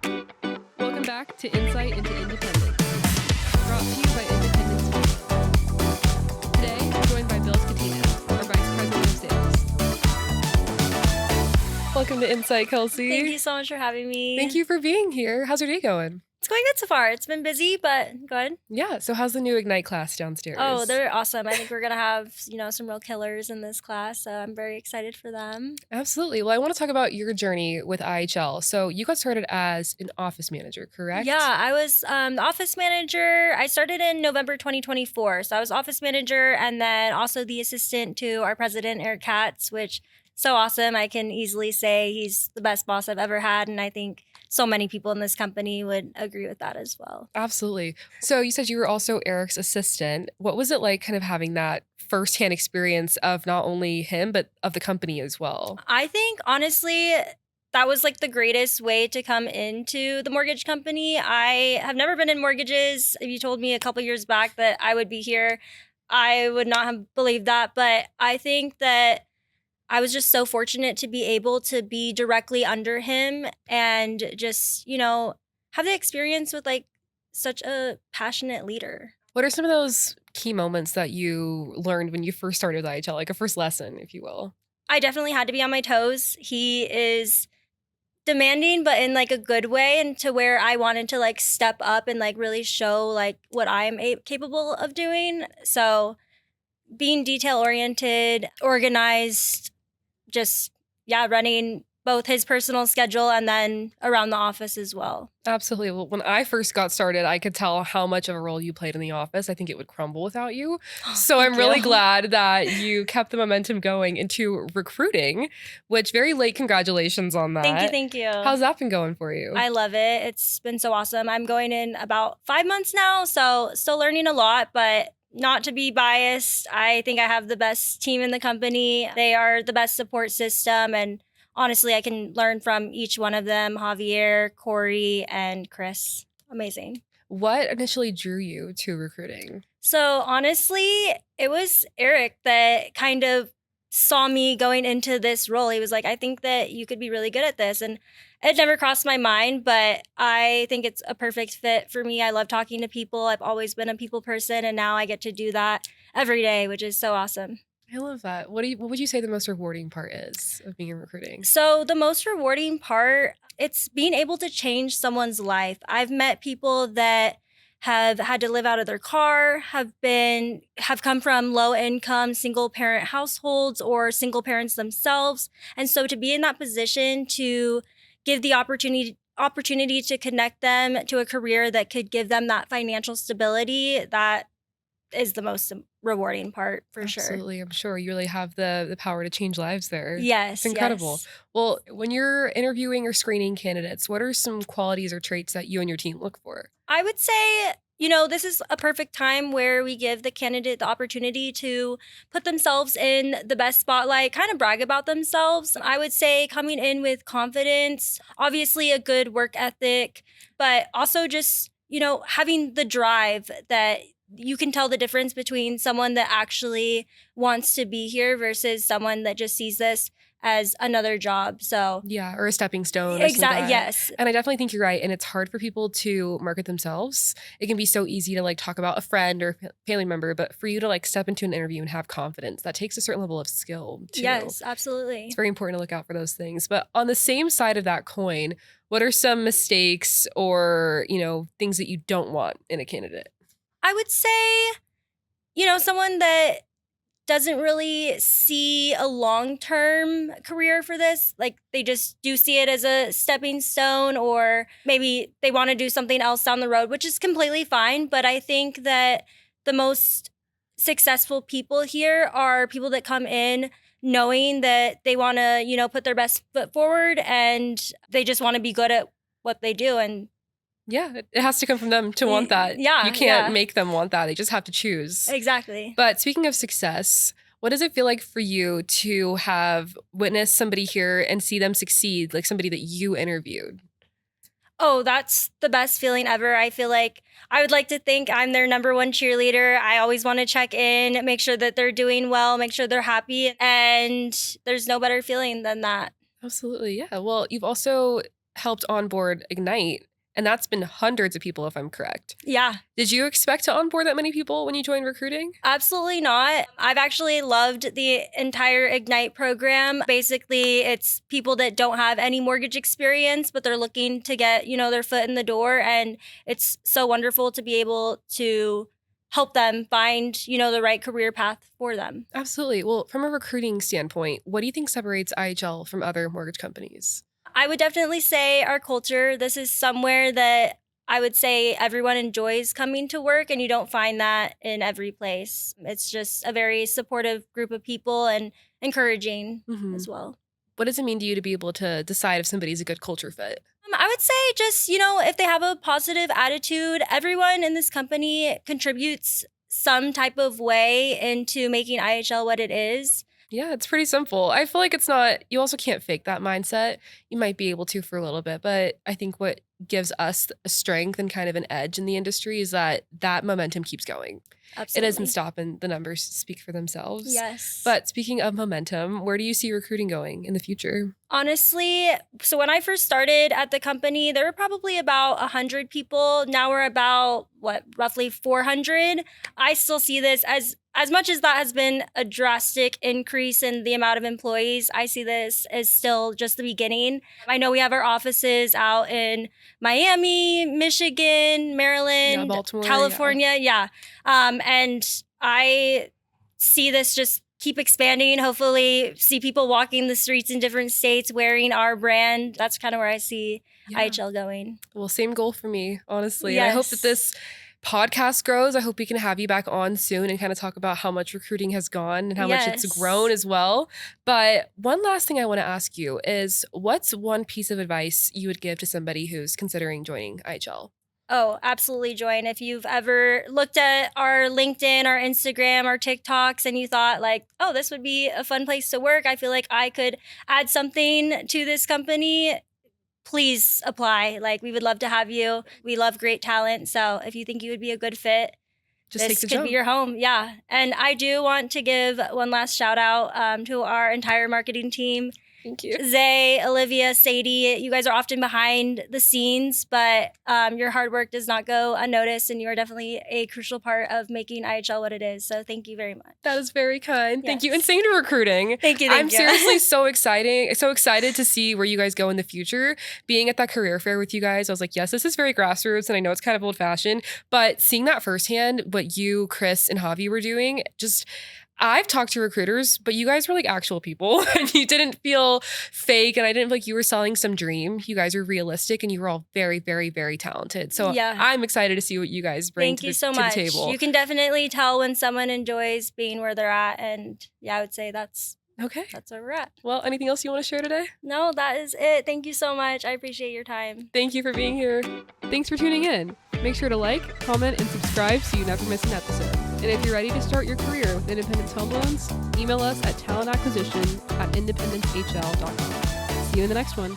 Welcome back to Insight into Independence, brought to you by Independence Media. Today, I'm joined by Bill Scatina, our Vice President of Sales. Welcome to Insight, Kelsey. Thank you so much for having me. Thank you for being here. How's your day going? It's going good so far. It's been busy, but good. Yeah, so how's the new Ignite class downstairs? Oh, they're awesome. I think we're going to have, some real killers in this class, so I'm very excited for them. Absolutely. Well, I want to talk about your journey with IHL. So you got started as an office manager, correct? Yeah, I was the office manager. I started in November 2024. So I was office manager and then also the assistant to our president, Eric Katz, which so awesome. I can easily say he's the best boss I've ever had. And I think so many people in this company would agree with that as well. Absolutely. So you said you were also Eric's assistant. What was it like kind of having that firsthand experience of not only him, but of the company as well? I think, honestly, that was like the greatest way to come into the mortgage company. I have never been in mortgages. If you told me a couple years back that I would be here, I would not have believed that. But I think that I was just so fortunate to be able to be directly under him and just, have the experience with like such a passionate leader. What are some of those key moments that you learned when you first started with IHL, like a first lesson, if you will? I definitely had to be on my toes. He is demanding, but in like a good way, and to where I wanted to like step up and like really show like what I'm capable of doing. So being detail oriented, organized, just running both his personal schedule and then around the office as well. Absolutely. Well, when I first got started, I could tell how much of a role you played in the office. I think it would crumble without you. So I'm really glad that you kept the momentum going into recruiting, which very late congratulations on that. Thank you. How's that been going for you? I love it. It's been so awesome. I'm going in about 5 months now, so still learning a lot, but not to be biased, I think I have the best team in the company. They are the best support system, and honestly, I can learn from each one of them, Javier, Corey, and Chris. Amazing. What initially drew you to recruiting? So honestly, it was Eric that kind of saw me going into this role. He was like, I think that you could be really good at this. And it never crossed my mind, but I think it's a perfect fit for me. I love talking to people. I've always been a people person, and now I get to do that every day, which is so awesome. I love that. What would you say the most rewarding part is of being in recruiting? So the most rewarding part, it's being able to change someone's life. I've met people that have had to live out of their car, have come from low income single parent households or single parents themselves. And so to be in that position to give the opportunity to connect them to a career that could give them that financial stability, that is the most rewarding part for sure. Absolutely. I'm sure you really have the power to change lives there. Yes. It's incredible. Yes. Well, when you're interviewing or screening candidates, what are some qualities or traits that you and your team look for? I would say, this is a perfect time where we give the candidate the opportunity to put themselves in the best spotlight, kind of brag about themselves. I would say coming in with confidence, obviously a good work ethic, but also just, having the drive that you can tell the difference between someone that actually wants to be here versus someone that just sees this as another job. So yeah, or a stepping stone. Exactly. Yes. And I definitely think you're right. And it's hard for people to market themselves. It can be so easy to like talk about a friend or family member, but for you to like step into an interview and have confidence, that takes a certain level of skill too. Yes, absolutely. It's very important to look out for those things. But on the same side of that coin, what are some mistakes or, things that you don't want in a candidate? I would say, someone that doesn't really see a long-term career for this. Like they just do see it as a stepping stone, or maybe they want to do something else down the road, which is completely fine. But I think that the most successful people here are people that come in knowing that they want to, put their best foot forward, and they just want to be good at what they do. And yeah, it has to come from them to want that. Yeah. You can't make them want that. They just have to choose. Exactly. But speaking of success, what does it feel like for you to have witnessed somebody here and see them succeed, like somebody that you interviewed? Oh, that's the best feeling ever. I feel like I would like to think I'm their number one cheerleader. I always want to check in, make sure that they're doing well, make sure they're happy. And there's no better feeling than that. Absolutely. Yeah. Well, you've also helped onboard Ignite, and that's been hundreds of people, if I'm correct. Yeah. Did you expect to onboard that many people when you joined recruiting? Absolutely not. I've actually loved the entire Ignite program. Basically, it's people that don't have any mortgage experience, but they're looking to get, their foot in the door. And it's so wonderful to be able to help them find, the right career path for them. Absolutely. Well, from a recruiting standpoint, what do you think separates IHL from other mortgage companies? I would definitely say our culture. This is somewhere that I would say everyone enjoys coming to work, and you don't find that in every place. It's just a very supportive group of people and encouraging as well. What does it mean to you to be able to decide if somebody's a good culture fit? I would say just, if they have a positive attitude, everyone in this company contributes some type of way into making IHL what it is. Yeah, it's pretty simple. I feel like it's not, you also can't fake that mindset. You might be able to for a little bit, but I think what gives us a strength and kind of an edge in the industry is that momentum keeps going. Absolutely. It doesn't stop and the numbers speak for themselves. Yes. But speaking of momentum, where do you see recruiting going in the future? Honestly, so when I first started at the company, there were probably about 100 people. Now we're about, roughly 400. I still see this as much as that has been a drastic increase in the amount of employees, I see this as still just the beginning. I know we have our offices out in Miami, Michigan, Maryland, Baltimore, California. Yeah. And I see this just keep expanding. Hopefully see people walking the streets in different states wearing our brand. That's kind of where I see IHL going. Well, same goal for me, honestly. Yes. And I hope that this podcast grows. I hope we can have you back on soon and kind of talk about how much recruiting has gone and how much it's grown as well. But one last thing I want to ask you is, what's one piece of advice you would give to somebody who's considering joining IHL? Oh, absolutely join. If you've ever looked at our LinkedIn, our Instagram, our TikToks, and you thought oh, this would be a fun place to work, I feel like I could add something to this company, please apply. We would love to have you. We love great talent. So if you think you would be a good fit, this could be your home. Yeah. And I do want to give one last shout out to our entire marketing team. Thank you. Zay, Olivia, Sadie, you guys are often behind the scenes, but your hard work does not go unnoticed, and you are definitely a crucial part of making IHL what it is. So thank you very much. That is very kind. Yes. Thank you. And same to recruiting. Thank you. I'm seriously so excited to see where you guys go in the future. Being at that career fair with you guys, I was like, yes, this is very grassroots, and I know it's kind of old fashioned, but seeing that firsthand, what you, Chris, and Javi were doing, I've talked to recruiters, but you guys were actual people and you didn't feel fake, and I didn't feel like you were selling some dream. You guys were realistic, and you were all very, very, very talented. So I'm excited to see what you guys bring to the table. You can definitely tell when someone enjoys being where they're at, and I would say that's where we're at. Well, anything else you want to share today? No, that is it. Thank you so much. I appreciate your time. Thank you for being here. Thanks for tuning in. Make sure to like, comment, and subscribe so you never miss an episode. And if you're ready to start your career with Independence Home Loans, email us at talentacquisition@independencehl.com. See you in the next one.